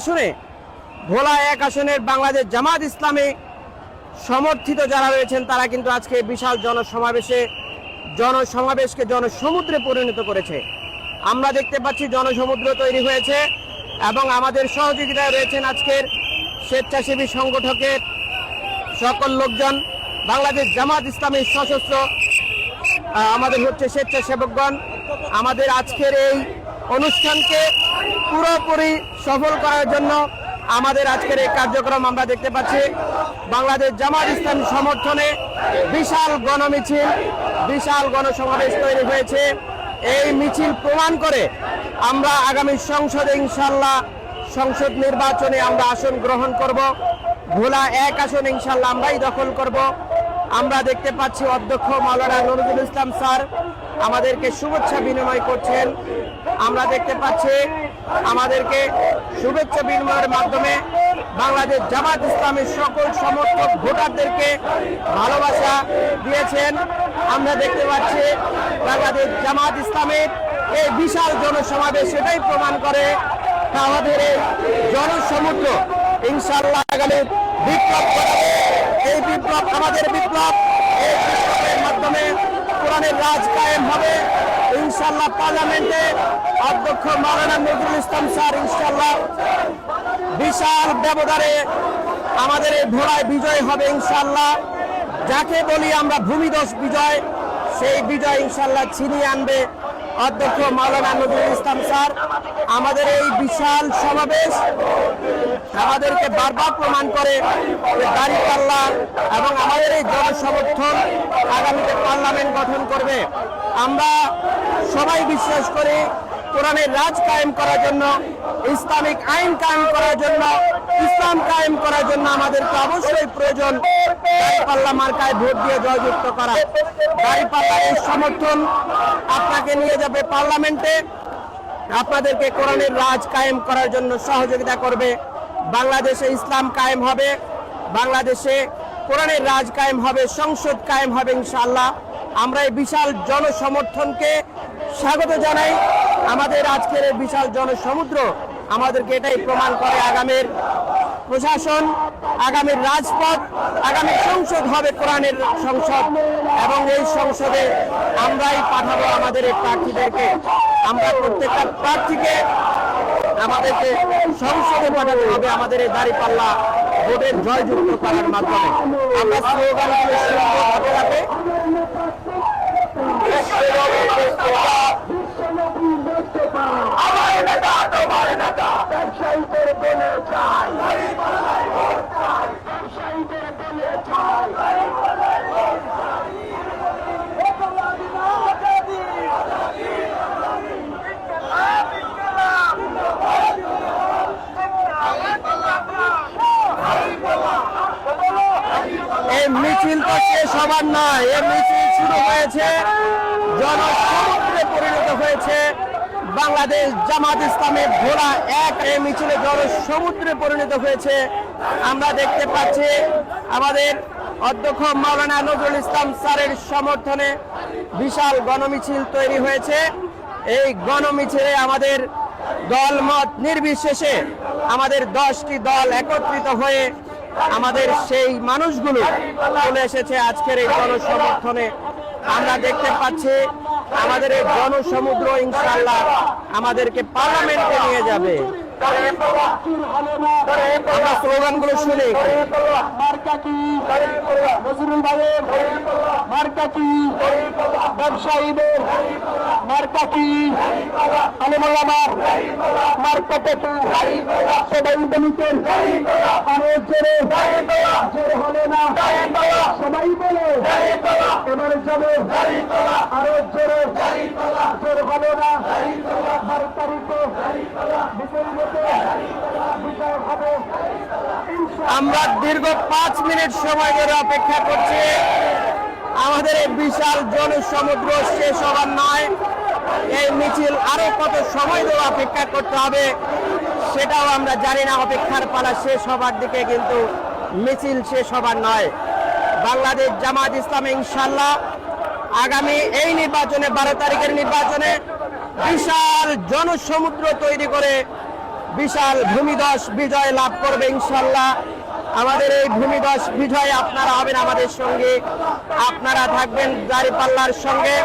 আসনে ভোলা 1 আসনের বাংলাদেশ জামাত ইসলামী সমর্থিত যারা রয়েছেন তারা কিন্তু আজকে বিশাল জনসমাবেশকে জনসমুদ্রে পরিণত করেছে। আমরা দেখতে পাচ্ছি জনসমুদ্র তৈরি হয়েছে এবং আমাদের সহযোগিতায় রয়েছেন আজকের স্বেচ্ছাসেবী সংগঠকের সকল লোকজন, বাংলাদেশ জামাত ইসলামী সশস্ত্র আমাদের হচ্ছে স্বেচ্ছাসেবকগণ। আমাদের আজকের এই অনুষ্ঠানকে পুরোপুরি সফল করার জন্য আমাদের আজকের এই কার্যক্রম আমরা দেখতে পাচ্ছি বাংলাদেশ জামাত ইসলামী সমর্থনে বিশাল গণমিছিল, বিশাল গণসমাবেশ তৈরি হয়েছে। এই মিছিল প্রমাণ করে আমরা আগামী সংসদে ইনশাল্লাহ সংসদ নির্বাচনে আমরা আসন গ্রহণ করব। ভোলা 1 আসন ইনশাল্লাহ আমরাই দখল করব। আমরা দেখতে পাচ্ছি অধ্যক্ষ মাওলানা নুরুল ইসলাম স্যার আমাদেরকে শুভেচ্ছা বিনিময় করছেন। আমরা দেখতে পাচ্ছি আমাদেরকে শুভেচ্ছা বিনিময়ের মাধ্যমে বাংলাদেশ জামাত ইসলামের সকল সমর্থক ভোটারদেরকে ভালোবাসা দিয়েছেন। আমরা দেখতে পাচ্ছি বাংলাদেশ জামাত ইসলামের এই বিশাল জনসমাবেশ সেটাই প্রমাণ করে আমাদের এই জনসমুদ্র ইনশাআল্লাহ আগামী বিপ্লব ঘটাবে। এই বিপ্লব আমাদের বিপ্লব, এই বিপ্লবের মাধ্যমে কোরআনের রাজ কায়েম হবে ইনশাআল্লাহ। পার্লামেন্টে অধ্যক্ষ মাওলানা নুরুল ইসলাম স্যার ইনশাআল্লাহ বিশাল ব্যবধানে আমাদের এই ভোলায় বিজয় হবে ইনশাআল্লাহ। যাকে বলি আমরা ভূমিদশ বিজয়, সেই বিজয় ইনশাআল্লাহ ছিনিয়ে আনবে অধ্যক্ষ মাওলানা নুরুল ইসলাম স্যার। আমাদের এই বিশাল সমাবেশ আমাদেরকে বারবার প্রমাণ করে দাঁড়িপাল্লা এবং আমাদের এই জনসমর্থন আগামীতে পার্লামেন্ট গঠন করবে। আমরা সবাই বিশ্বাস করি কোরআনের রাজ কায়েম করার জন্য, ইসলামিক আইন কায়েম করার জন্য, ইসলাম কায়েম করার জন্য আমাদেরকে অবশ্যই প্রয়োজন দাঁড়িপাল্লা মার্কায় ভোট দিয়ে জয়যুক্ত করা। দাঁড়িপাল্লার এই সমর্থন আপনাকে নিয়ে যাবে পার্লামেন্টে, আপনাদেরকে কোরআনের রাজ কায়েম করার জন্য সহযোগিতা করবে। বাংলাদেশে ইসলাম কায়েম হবে, বাংলাদেশে কোরআনের রাজ কায়েম হবে, সংসদ কায়েম হবে ইনশাআল্লাহ। আমরা এই বিশাল জনসমর্থনকে স্বাগত জানাই। আমাদের আজকের এই বিশাল জনসমুদ্র আমাদেরকে এটাই প্রমাণ করে আগামীর প্রশাসন, আগামীর রাজপথ, আগামী সংসদ হবে কোরআনের সংসদ এবং এই সংসদে আমরাই পাঠাবো আমাদের এই প্রার্থীদেরকে। আমরা প্রত্যেকটা প্রার্থীকে আমাদেরকে সংসদে পাঠাতে হবে আমাদের এই দাঁড়িপাল্লা ভোটের জয়যুক্ত করার মাধ্যমে। আমরা স্লোগানগুলো শুনবো হাতে হাতে। আমার নেতা তোমার নেতা ব্যবসায়ীদের বলে চাই, ব্যবসায়ীদের বলে চাই। এই মিছিল তো শেষ হবার নয়, এই মিছিল শুরু হয়েছে, জনসমুদ্রে পরিণত হয়েছে। বাংলাদেশ জামাত ইসলামের ভোলা 1 এই মিছিলে জনসমুদ্রে পরিণত হয়েছে। আমরা দেখতে পাচ্ছি আমাদের অধ্যক্ষ মাওলানা নুরুল ইসলাম স্যারের সমর্থনে বিশাল গণমিছিল তৈরি হয়েছে। এই গণমিছিলে আমাদের দলমত নির্বিশেষে আমাদের 10টি দল একত্রিত হয়ে আমাদের সেই মানুষগুলো চলে এসেছে আজকের এই জনসমর্থনে। আমরা দেখতে পাচ্ছি আমাদের এই জনসমুদ্র ইনশাআল্লাহ আমাদেরকে পার্লামেন্টে নিয়ে যাবে। আমরা স্লোগানগুলো শুনি। নজরুল ভাইয়ের মার্কা কি, ব্যবসায়ীদের মার্কা কি, আলেমুল আমার মার্কা পেটু, সবাই বলিতেন আরো জোরে, জোর হলে না সবাই বলে এবারে যাবে আরো জোরে, জোর হলে না 12 তারিখে আমরা দীর্ঘ 5 মিনিট সময় ধরে অপেক্ষা করছি। আমাদের এই বিশাল জনসমুদ্র শেষ হবার নয়, এই মিছিল আরো কত সময় ধরে অপেক্ষা করতে হবে সেটাও আমরা জানি না। অপেক্ষার পালা শেষ হবার দিকে, কিন্তু মিছিল শেষ হবার নয়। বাংলাদেশ জামাত ইসলামী ইনশাআল্লাহ আগামী এই নির্বাচনে 12 তারিখের নির্বাচনে বিশাল জনসমুদ্র তৈরি করে বিশাল ভূমিধস বিজয় লাভ করবে ইনশাল্লাহ। আমাদের এই ভূমিধস বিজয় আপনারা হবেন আমাদের সঙ্গে, আপনারা থাকবেন দাঁড়িপাল্লার সঙ্গে।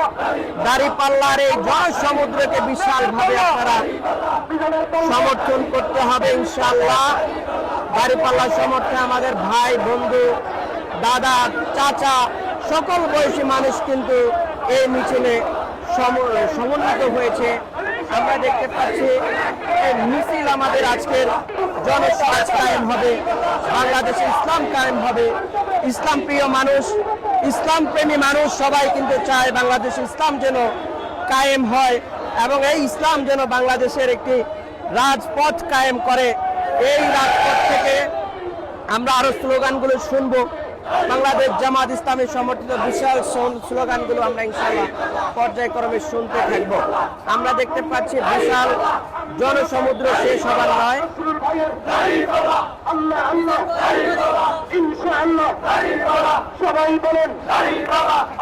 দাঁড়িপাল্লার এই জনসমুদ্রকে বিশালভাবে আপনারা সমর্থন করতে হবে ইনশাল্লাহ। দাঁড়িপাল্লার সমর্থনে আমাদের ভাই, বন্ধু, দাদা, চাচা, সকল বয়সী মানুষ কিন্তু এই মিছিলে সমন্বিত হয়েছে। আমরা দেখতে পাচ্ছি এই মিছিল আমাদের আজকের জনসমাজ কায়েম হবে, বাংলাদেশে ইসলাম কায়েম হবে। ইসলাম প্রিয় মানুষ, ইসলাম প্রেমী মানুষ সবাই কিন্তু চায় বাংলাদেশে ইসলাম যেন কায়েম হয় এবং এই ইসলাম যেন বাংলাদেশের একটি রাজপথ কায়েম করে। এই রাজপথ থেকে আমরা আরো স্লোগানগুলো শুনবো। বাংলাদেশ জামাত ইসলামী সমর্থিত বিশাল স্লোগানগুলো আমরা ইনশাআল্লাহ পর্যায়ক্রমে শুনতে থাকব। আমরা দেখতে পাচ্ছি বিশাল জনসমুদ্র শেষ হবার নয়। সবাই বলেন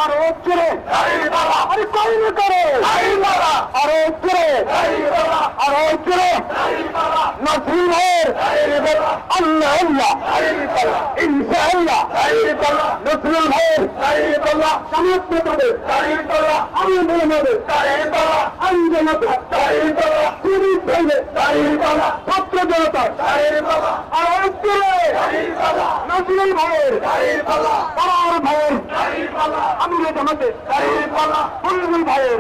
আরো জোরে, আরে কইনি করে আরো জোরে, আরো জোরে নজরুল ভাইয়ের আল্লাহ আল্লাহ ইনশাআল্লাহ নজরুল ভাইয়ের সমাজ নেতাদের আমি বলে নেবে আন্দোলন পুলিশ ভাইবে ছাত্র জনতা আরো জোরে নজরুল ভাইয়ের পাড়ার ভাইয়ের আমিরে জামাতে বুলবুল ভাইয়ের।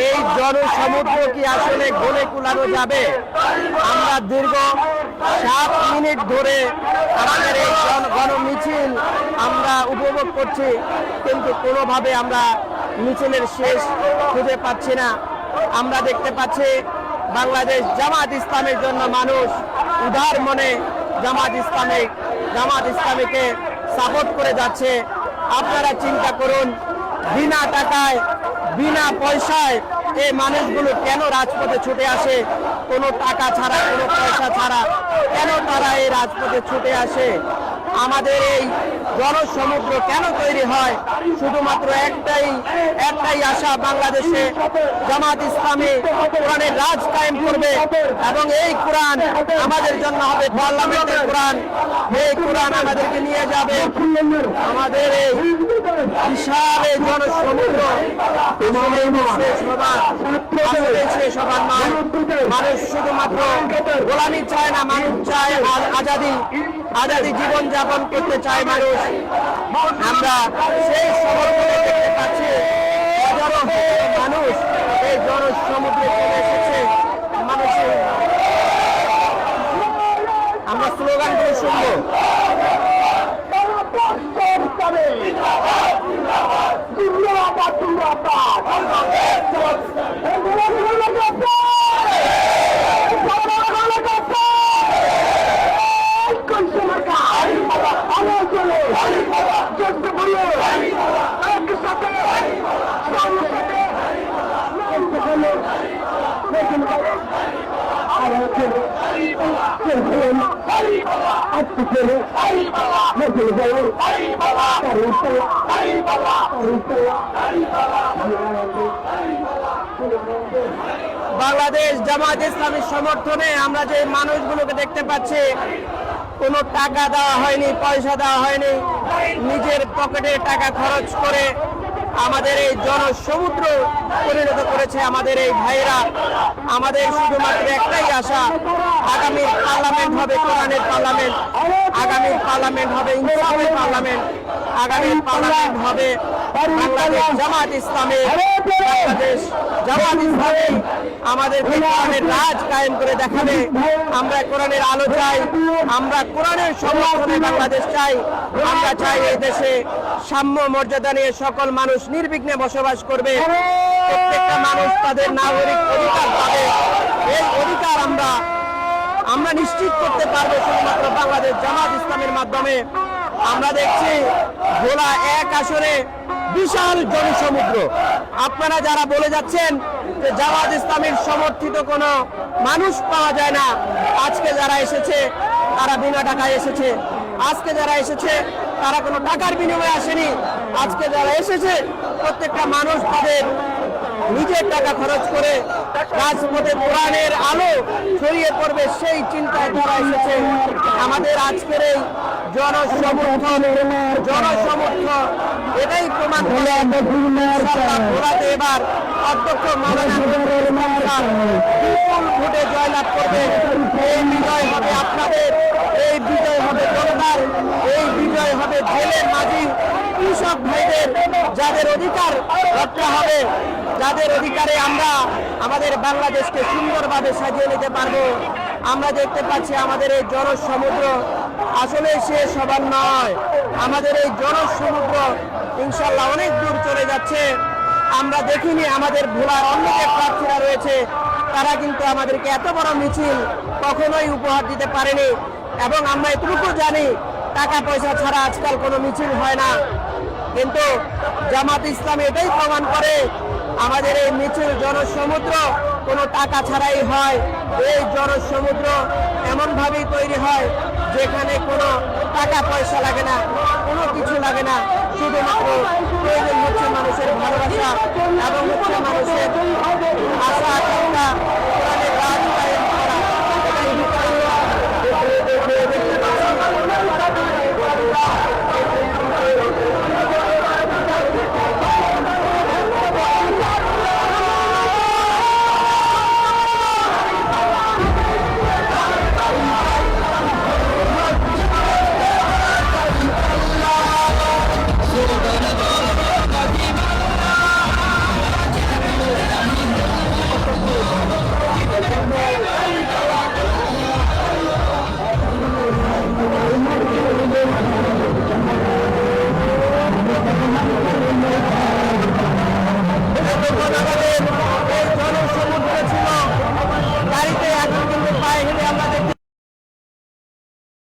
এই জনসমুদ্র কি আসলে গলে কুলানো যাবে? আমরা দীর্ঘ 7 মিনিট ধরে আমাদের এই গণমিছিল আমরা উপভোগ করছি, কিন্তু কোনোভাবে আমরা মিছিলের শেষ খুঁজে পাচ্ছি না। আমরা দেখতে পাচ্ছি বাংলাদেশ জামাত ইসলামের জন্য মানুষ উদার মনে জামাত ইসলামীকে সাপোর্ট করে যাচ্ছে। আপনারা চিন্তা করুন, বিনা টাকায় বিনা পয়সায় এই মানুষগুলো কেন রাজপথে ছুটে আসে? কোনো টাকা ছাড়া, কোনো পয়সা ছাড়া কেন তারা এই রাজপথে ছুটে আসে? আমাদের এই জনসমুদ্র কেন তৈরি হয়? শুধুমাত্র একটাই আশা, বাংলাদেশে জামাত ইসলামী কোরআনের রাজ কায়েম করবে এবং এই কোরআন আমাদের জন্য হবে পার্লামেন্টের কোরআন। এই কোরআন আমাদেরকে নিয়ে যাবে আমাদের এই বিশাল এই জনসমুদ্র শেষ হবার নয়। মানুষ শুধুমাত্র গোলামি চায় না, মানুষ চায় আজাদি জীবন যাপন করতে চায় মানুষ। আমরা সেই সমর্থনে দেখতে পাচ্ছি হাজারো মানুষ এই জনসমুদ্রে চলে এসেছে। মানুষের আমরা স্লোগানগুলো শুনবো। বাংলাদেশ জামাত ইসলামীর সমর্থনে আমরা যে মানুষগুলোকে দেখতে পাচ্ছি, কোনো টাকা দেওয়া হয়নি, পয়সা দেওয়া হয়নি, নিজের পকেটে টাকা খরচ করে আমাদের এই জনসমুদ্র পরিণত করেছে আমাদের এই ভাইয়েরা। আমাদের শুধুমাত্র একটাই আশা, আগামী পার্লামেন্ট হবে কোরআনের পার্লামেন্ট, আগামী পার্লামেন্ট হবে ইনসাফের পার্লামেন্ট, আগামী পার্লামেন্ট হবে বাংলাদেশ জামাত ইসলামের। বাংলাদেশ জামাত ইসলামী আমাদের কোরআনের রাজ কায়েম করে দেখাবে। আমরা কোরআনের আলো চাই, আমরা কোরআনের সমর্থনে বাংলাদেশ চাই। আমরা চাই এই দেশে সাম্য মর্যাদা নিয়ে সকল মানুষ নির্বিঘ্নে বসবাস করবে, প্রত্যেকটা মানুষ তাদের নাগরিক অধিকার পাবে। এই অধিকার আমরা নিশ্চিত করতে পারবো শুধুমাত্র বাংলাদেশ জামাত ইসলামের মাধ্যমে। আমরা দেখছি ভোলা 1 আসনে বিশাল জনসমুদ্র। আপনারা যারা বলে যাচ্ছেন যে জামাত ইসলামের সমর্থিত কোনো মানুষ পাওয়া যায় না, আজকে যারা এসেছে তারা বিনা টাকায় এসেছে। আজকে যারা এসেছে তারা কোনো টাকার বিনিময়ে আসেনি। আজকে যারা এসেছে প্রত্যেকটা মানুষ তাদের নিজের টাকা খরচ করে রাজপথে কোরআনের আলো ছড়িয়ে পড়বে সেই চিন্তায় তারা এসেছে। আমাদের আজকের এই জনসমর্থন এটাই প্রমাণ করে ভোলাতে এবার অধ্যক্ষ মাওলানা বিপুল ভোটে জয়লাভ করবে। এই বিজয় হবে আপনাদের, এই বিজয় হবে জনতার, এই বিজয় হবে জেলের মাঝি কৃষক ভাইদের, যাদের অধিকার রক্ষা হবে, যাদের অধিকারে আমরা আমাদের বাংলাদেশকে সুন্দরভাবে সাজিয়ে নিতে পারবো। আমরা দেখতে পাচ্ছি আমাদের এই জনসমুদ্র আসলে শেষ হবার নয়। আমাদের এই জনসমুদ্র ইনশাল্লাহ অনেক দূর চলে যাচ্ছে। আমরা দেখিনি আমাদের ভোলার অন্য যে প্রার্থীরা রয়েছে তারা কিন্তু আমাদেরকে এত বড় মিছিল কখনোই উপহার দিতে পারেনি। এবং আমরা এটুকু জানি টাকা পয়সা ছাড়া আজকাল কোনো মিছিল হয় না। কিন্তু জামাত ইসলাম এটাই প্রমাণ করে আমাদের এই মিছিল জনসমুদ্র কোনো টাকা ছাড়াই হয়। এই জনসমুদ্র এমনভাবেই তৈরি হয় যেখানে কোনো টাকা পয়সা লাগে না, কোনো কিছু লাগে না, শুধুমাত্র প্রয়োজন হচ্ছে মানুষের ভালোবাসা এবং হচ্ছে মানুষের আশা আকাঙ্ক্ষা।